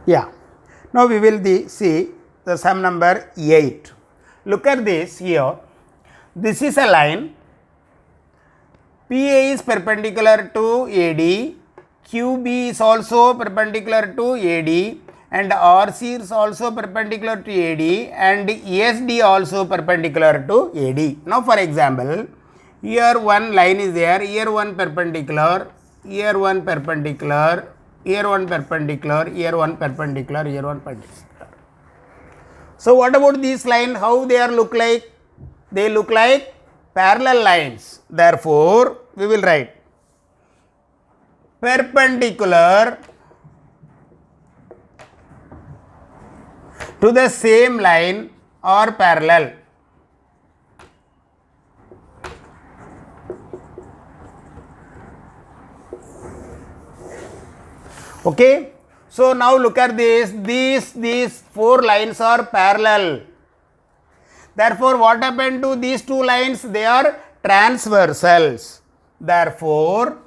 Yeah. Now we will see the sum number 8. Look at this here. This is a line. PA is perpendicular to AD, QB is also perpendicular to AD, and RC is also perpendicular to AD, and ESD also perpendicular to AD. Now for example, here one line is there, here one perpendicular, here one perpendicular, here one perpendicular, here one perpendicular, here one perpendicular. So what about this line? How they are look like? They look like parallel lines. Therefore, we will write perpendicular to the same line or parallel. Okay. So now look at this. These four lines are parallel. Therefore, what happened to these two lines? They are transversals. Therefore,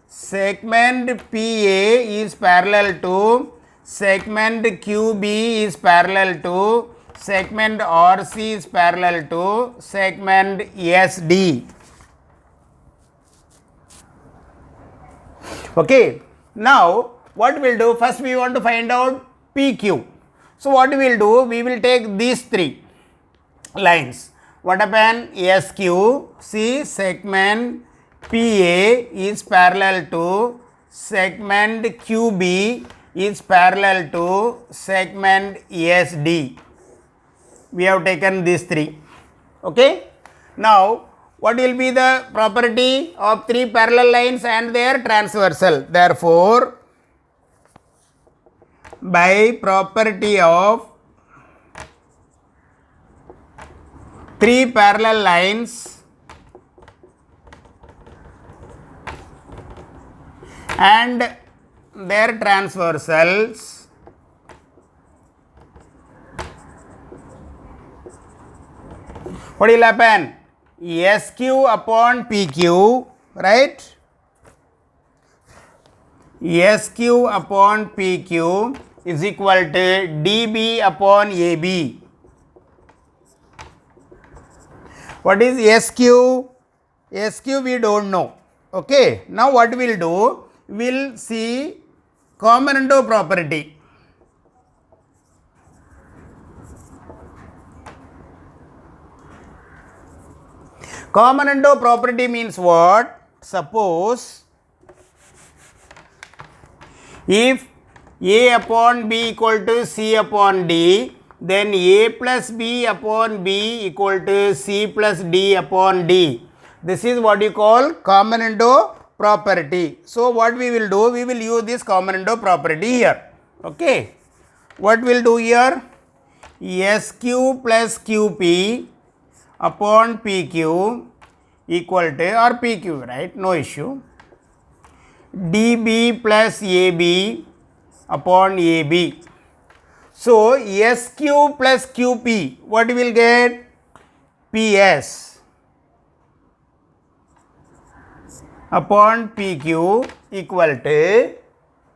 segment PA is parallel to segment QB is parallel to segment RC is parallel to segment SD. Okay. Now, what we will do? First, we want to find out PQ. So, what we will do? We will take these three lines. What happened? SQ, see segment PA is parallel to segment QB is parallel to segment SD. We have taken these three. Okay. Now, what will be the property of three parallel lines and their transversal? Therefore, by property of three parallel lines and their transversals, what will happen? SQ upon PQ, right? SQ upon PQ is equal to DB upon AB. What is SQ? SQ we don't know. Okay. Now what we will do? We will see common window property. Common window property means what? Suppose if A upon B equal to C upon D, then A plus B upon B equal to C plus D upon D. This is what you call common window property. So what we will do? We will use this common window property here. Okay. What we will do here? SQ plus QP upon PQ equal to, or PQ, right? No issue. DB plus AB upon AB. So, SQ plus QP, what we will get? PS upon PQ equal to,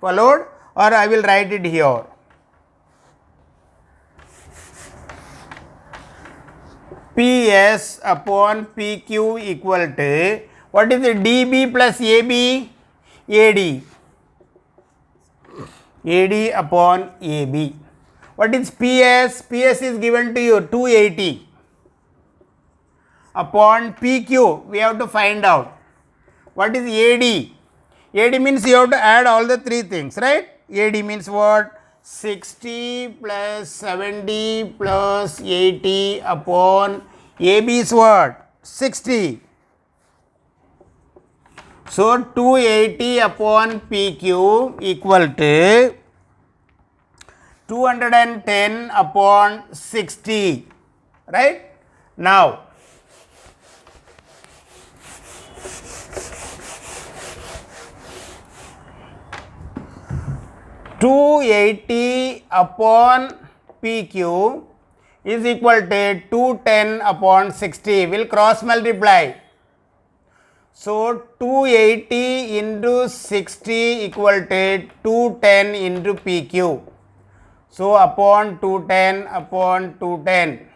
followed, or I will write it here. PS upon PQ equal to, what is the DB plus AB? AD. AD upon AB. What is PS? PS is given to you 280 upon PQ. We have to find out. What is AD? AD means you have to add all the three things, right? AD means what? 60 plus 70 plus 80 upon AB is what? 60. So, 280 upon PQ equal to 210 upon 60, right? Now, $280 upon PQ is equal to 210 upon 60. Will cross multiply. So 280 into 60 equal to 210 into PQ. So upon 210 upon 210.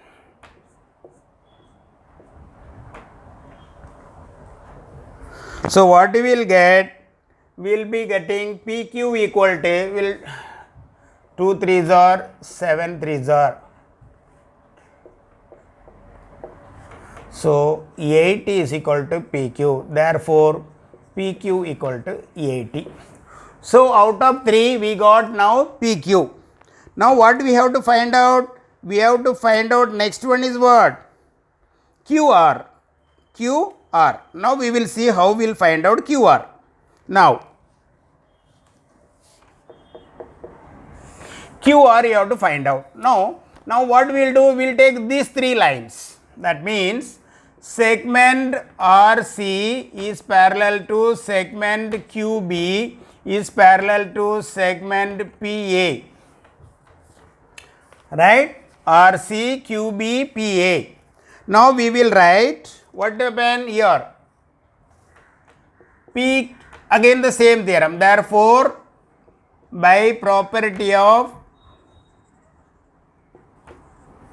So what we will get? We will be getting PQ equal to, will 2 3s are 7 3s are. So 80 is equal to PQ. Therefore PQ equal to 80. So out of 3 we got now PQ. Now what we have to find out? We have to find out next one is what? QR. QR. Now we will see how we will find out QR. Now QR you have to find out. Now what we will do? We will take these 3 lines. That means segment RC is parallel to segment QB is parallel to segment PA. Right? RC, QB, PA. Now we will write what happened here? P, again the same theorem. Therefore, by property of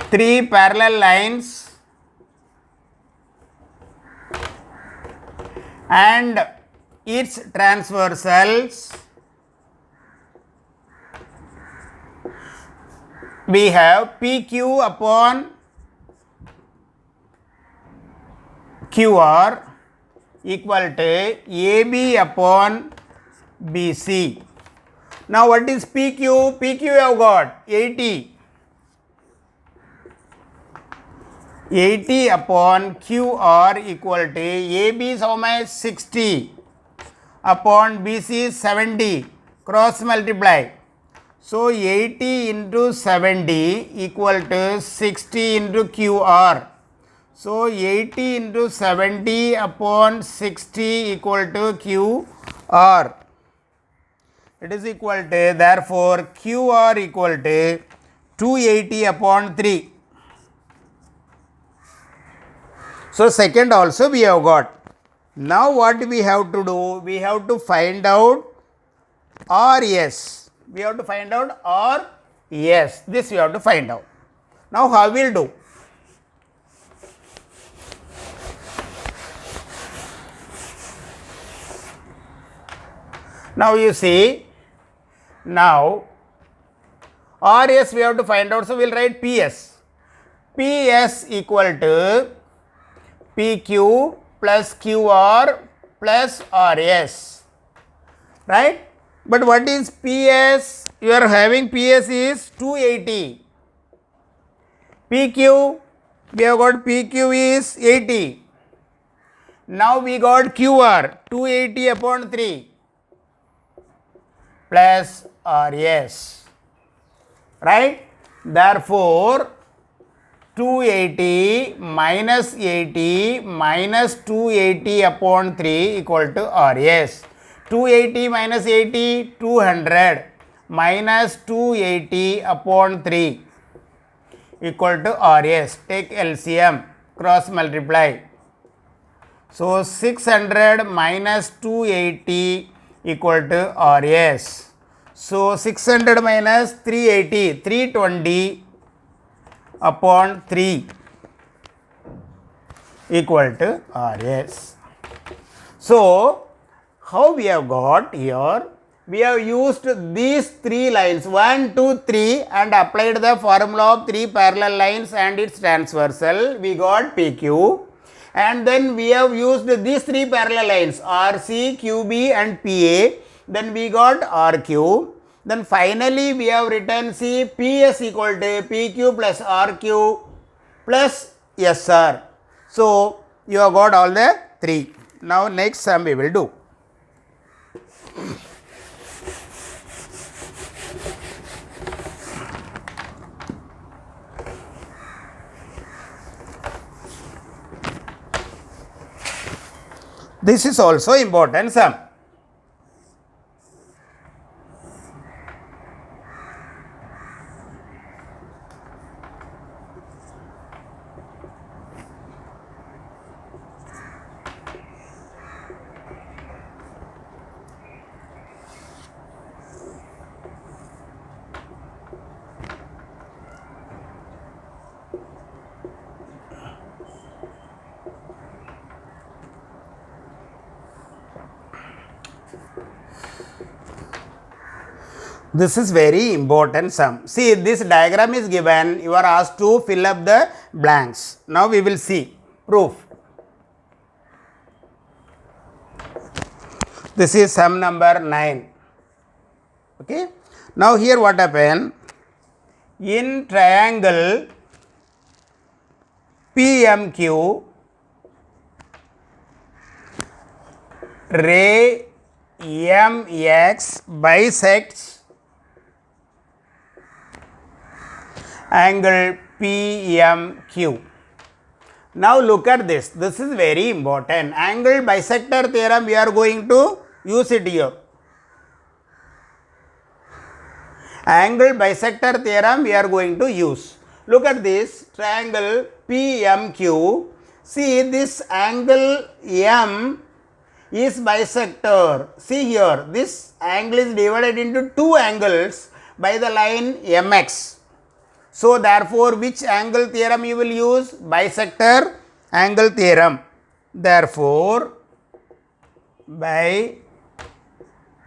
3 parallel lines and its transversals, we have PQ upon QR equal to AB upon BC. Now what is PQ? PQ you have got 80. 80 upon QR equal to AB is how much? 60 upon BC is 70. Cross multiply. So 80 into 70 equal to 60 into QR. So 80 into 70 upon 60 equal to QR. It is equal to, therefore QR equal to 280 upon 3. So second also we have got. Now what we have to do? We have to find out RS. We have to find out RS. This we have to find out. Now how we will do? Now you see, now RS we have to find out, so we will write PS. PS equal to PQ plus QR plus RS, right? But what is PS? You are having PS is 280. PQ, we have got PQ is 80. Now we got QR 280 upon 3 plus RS, right? Therefore 280 minus 80 minus 280 upon 3 equal to RS. 280 minus 80, 200 minus 280 upon 3 equal to RS. Take LCM, cross multiply. So 600 minus 280 equal to RS. So 600 minus 380, 320 upon 3 equal to RS. So how we have got here? We have used these 3 lines 1, 2, 3 and applied the formula of 3 parallel lines and its transversal. We got PQ. And then we have used these 3 parallel lines RC, QB and PA. Then we got RQ. Then finally we have written see PS equal to PQ plus RQ plus SR. So you have got all the 3. Now next sum we will do. This is also important sum. This is very important sum. See, this diagram is given, you are asked to fill up the blanks. Now we will see proof. This is sum number 9. Okay. Now here what happened? In triangle PMQ, ray MX bisects angle PMQ. Now look at this. This is very important. Angle bisector theorem we are going to use it here. Angle bisector theorem we are going to use. Look at this triangle PMQ. See, this angle M is bisector. See here, this angle is divided into two angles by the line MX. So therefore, which angle theorem you will use? Bisector angle theorem. Therefore, by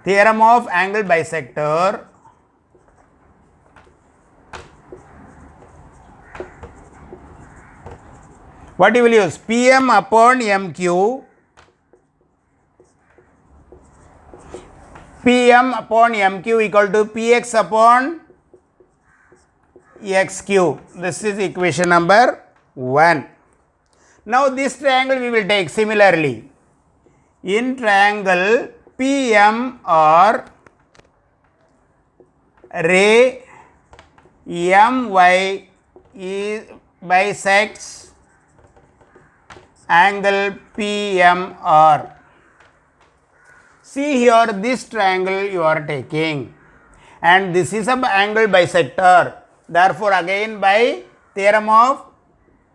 theorem of angle bisector, what you will use? PM upon MQ, PM upon MQ equal to PX upon XQ. This is equation number 1. Now this triangle we will take similarly. In triangle PMR, ray MY bisects angle PMR. See here, this triangle you are taking, and this is an angle bisector. Therefore, again by theorem of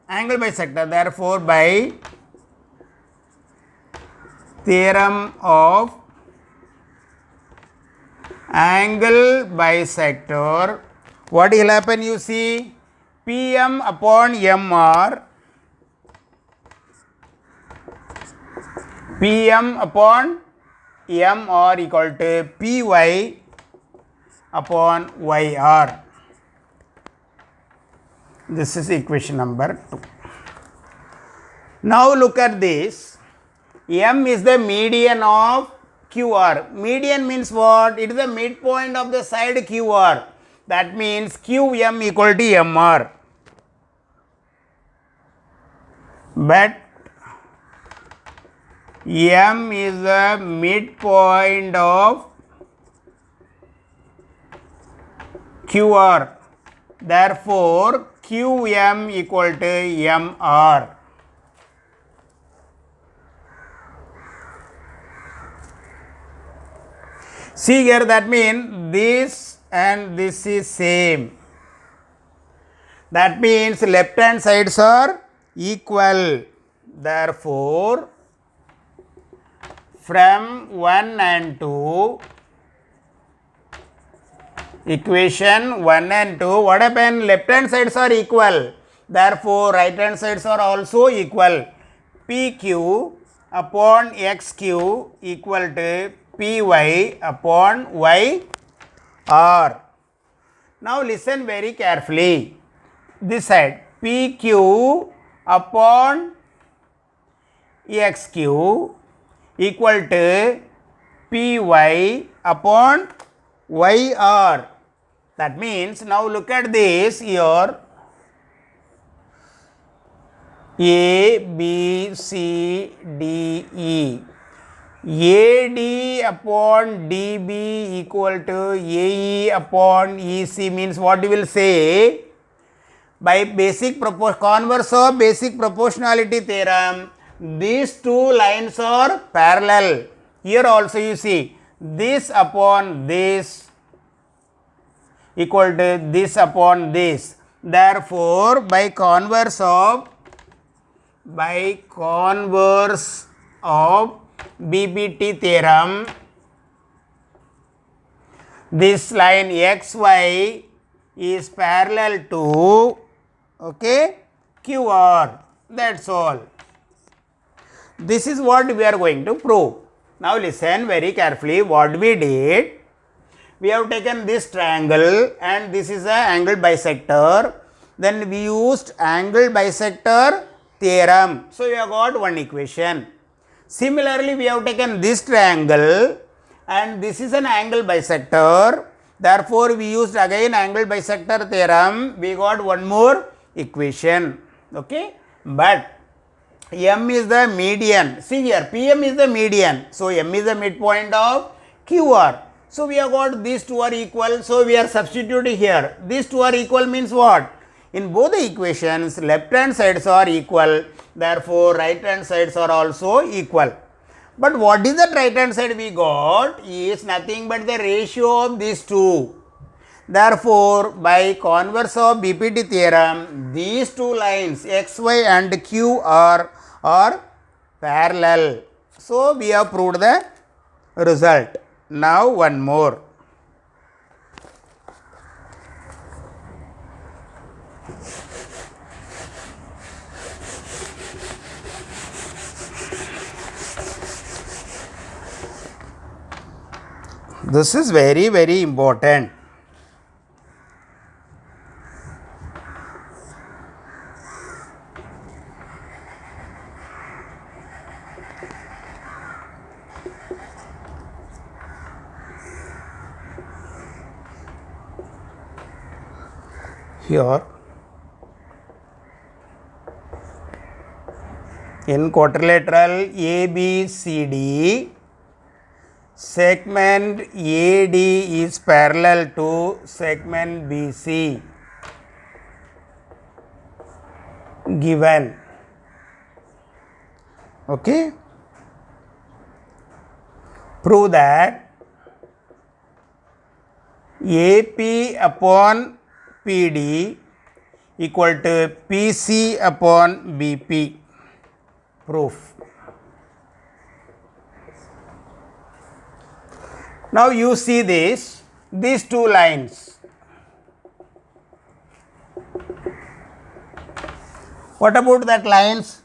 angle bisector, therefore by theorem of angle bisector, what will happen? You see, PM upon MR, PM upon MR equal to PY upon YR. This is equation number 2. Now look at this. M is the median of QR. Median means what? It is the midpoint of the side QR. That means QM equal to MR. But M is the midpoint of QR. Therefore, QM equal to MR. See here, that means this and this is same. That means left hand sides are equal. Therefore, from 1 and 2, equation 1 and 2, what happened? Left hand sides are equal. Therefore, right hand sides are also equal. PQ upon XQ equal to PY upon YR. Now listen very carefully. This side, PQ upon XQ equal to Py upon YR. That means, now look at this here, A, B, C, D, E. AD upon DB equal to AE upon EC means what you will say? By basic converse of basic proportionality theorem, these two lines are parallel. Here also you see, this upon this equal to this upon this. Therefore, by converse of BBT theorem, this line XY is parallel to QR. That's all. This is what we are going to prove. Now listen very carefully what we did. we have taken this triangle and this is a angle bisector. Then we used angle bisector theorem. So, we have got one equation. Similarly, we have taken this triangle and this is an angle bisector. Therefore, we used again angle bisector theorem. We got one more equation. Okay. But M is the median. See here, PM is the median. So, M is the midpoint of QR. So, we have got these two are equal. So, we are substituting here. These two are equal means what? In both the equations, left hand sides are equal. Therefore, right hand sides are also equal. But what is the right hand side we got is nothing but the ratio of these two. Therefore, by converse of BPT theorem, these two lines x, y and q are parallel. So, we have proved the result. Now, one more. This is very, very important. Here, in quadrilateral ABCD, segment AD is parallel to segment BC given. Okay. Prove that AP upon PD equal to PC upon BP. Proof. Now, you see these two lines. What about that lines?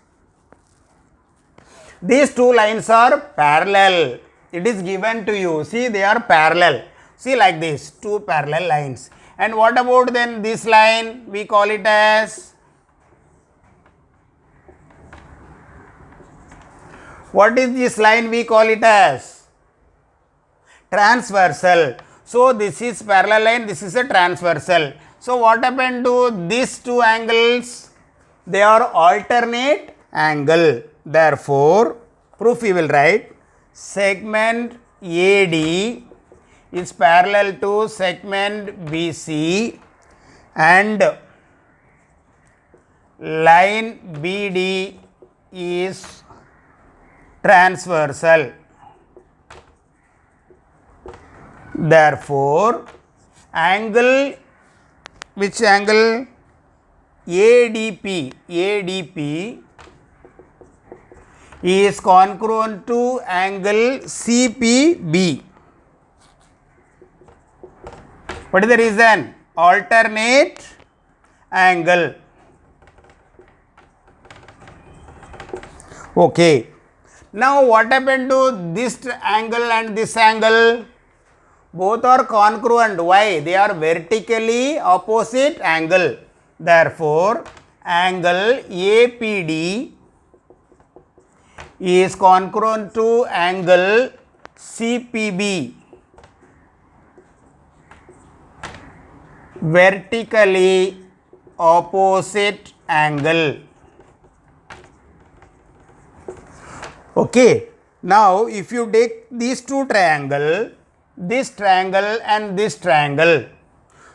These two lines are parallel. It is given to you. See, they are parallel. See, like this, two parallel lines. And what about then this line? We call it as, what is this line? We call it as transversal. So, this is parallel line, this is a transversal. So, what happened to these two angles? They are alternate angle. Therefore, proof we will write segment AD is parallel to segment BC and line BD is transversal. Therefore, angle, which angle? ADP is congruent to angle CPB. What is the reason? Alternate angle. Okay. Now, what happened to this angle and this angle? Both are congruent. Why? They are vertically opposite angle. Therefore, angle APD is congruent to angle CPB. Vertically opposite angle. Okay. Now, if you take these two triangles, this triangle and this triangle.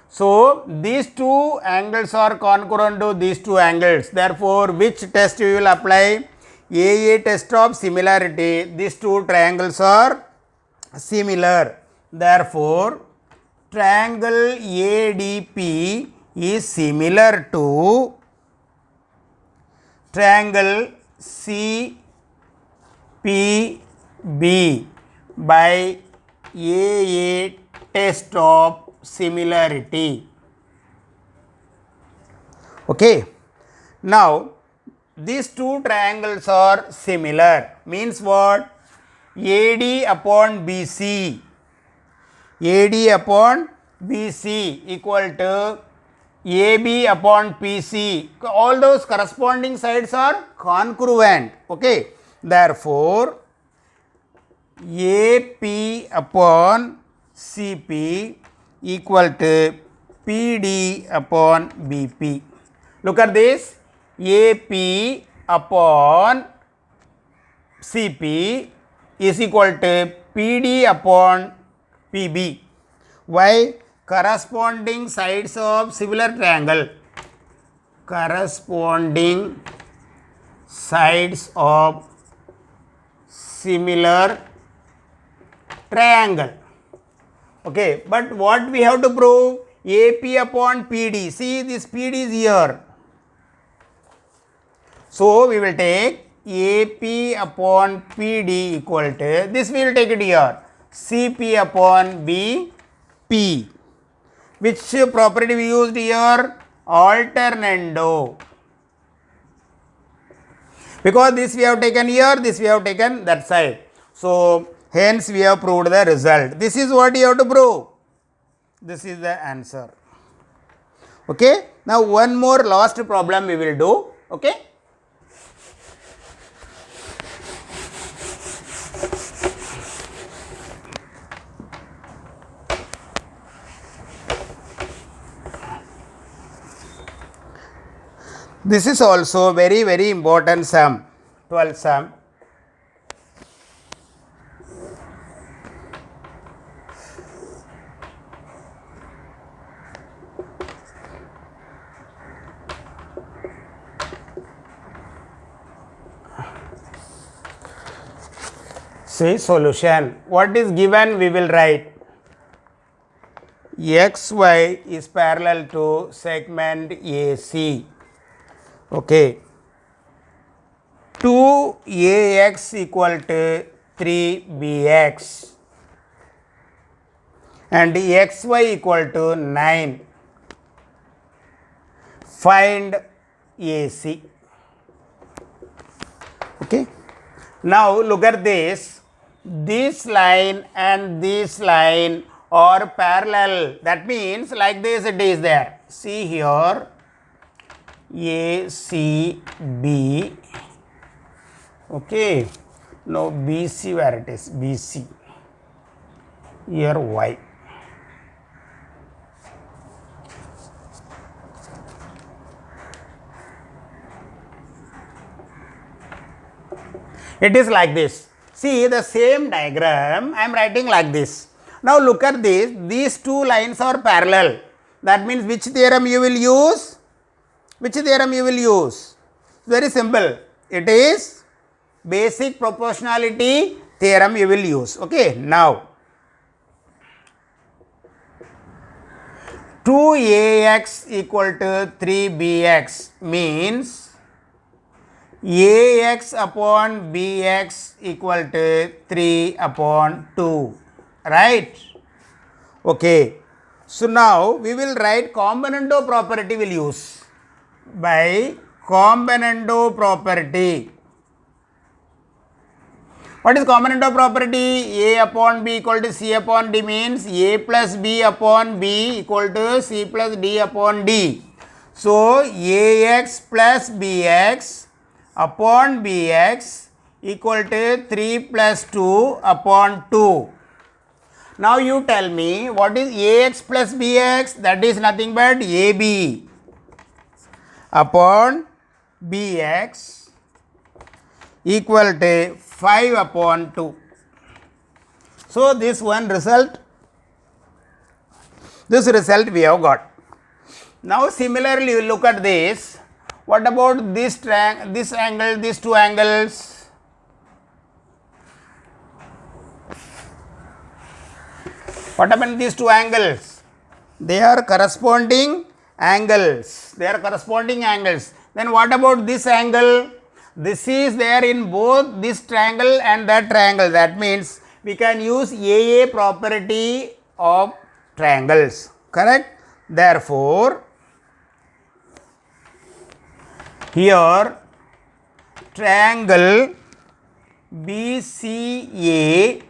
So, these two angles are congruent to these two angles. Therefore, which test you will apply? AA test of similarity. These two triangles are similar. Therefore, triangle ADP is similar to triangle CPB by AA test of similarity. Okay. Now, these two triangles are similar. Means what? AD upon BC AD upon BC equal to AB upon PC. All those corresponding sides are congruent. Okay. Therefore, AP upon CP equal to PD upon BP. Look at this. AP upon CP is equal to PD upon PB. Why? Corresponding sides of similar triangle. Corresponding sides of similar triangle. Okay, but what we have to prove? AP upon PD. See, this PD is here. So, we will take AP upon PD equal to, this we will take it here, CP upon BP. Which property we used here? Alternando. Because this we have taken here, this we have taken that side. So, hence we have proved the result. This is what you have to prove. This is the answer. Okay. Now, one more last problem we will do. Okay. This is also very important sum, 12th sum. See solution. What is given we will write. XY is parallel to segment AC. Okay, 2AX equal to 3BX and XY equal to 9. Find AC. Okay. Now look at this. This line and this line are parallel. That means like this it is there. See here. ACB, okay, now BC, where it is, BC, here Y. It is like this. See the same diagram I am writing like this. Now look at this, these two lines are parallel. That means which theorem you will use? Which theorem you will use? Very simple. It is basic proportionality theorem you will use. Okay. Now, 2AX equal to 3BX means AX upon BX equal to 3 upon 2. Right? Okay. So, now we will write combinando property will use. By combinando property. What is combinando property? A upon B equal to C upon D means A plus B upon B equal to C plus D upon D. So, AX plus BX upon BX equal to 3 plus 2 upon 2. Now, you tell me what is AX plus BX? That is nothing but AB upon Bx equal to 5 upon 2. So, this one result, this result we have got. Now, similarly, you look at this. What about this angle, these two angles? What happened to these two angles? They are corresponding angles. They are corresponding angles. Then what about this angle? This is there in both this triangle and that triangle. That means we can use AA property of triangles. Correct? Therefore, here triangle BCA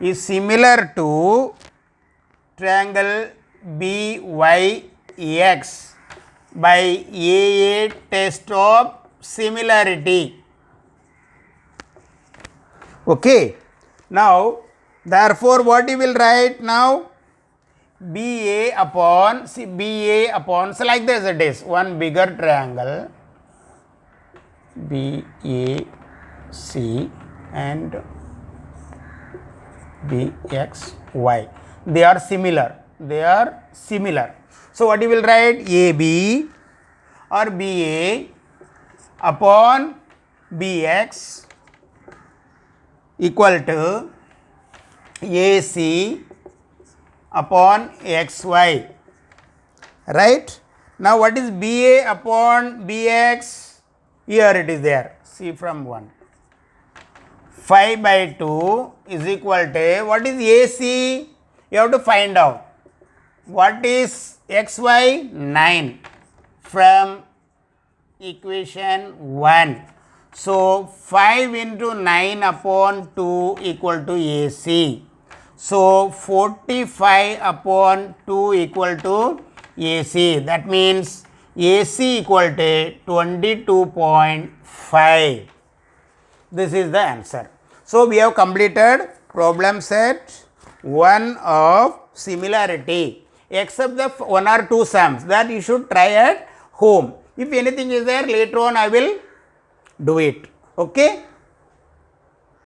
is similar to triangle BYX by AA test of similarity. Okay. Now, therefore, what you will write now? BA upon, see, BA upon, so like this it is, one bigger triangle BAC and BXY. They are similar. They are similar. So, what you will write? AB or BA upon BX equal to AC upon XY, right? Now, what is BA upon BX? Here it is there, see from 1. 5 by 2 is equal to, what is AC? You have to find out. What is XY? 9 from equation 1. So, 5 into 9 upon 2 equal to AC. So, 45 upon 2 equal to AC. That means AC equal to 22.5. This is the answer. So, we have completed problem set 1 of similarity, except the 1 or 2 sums that you should try at home. If anything is there, later on I will do it. Okay.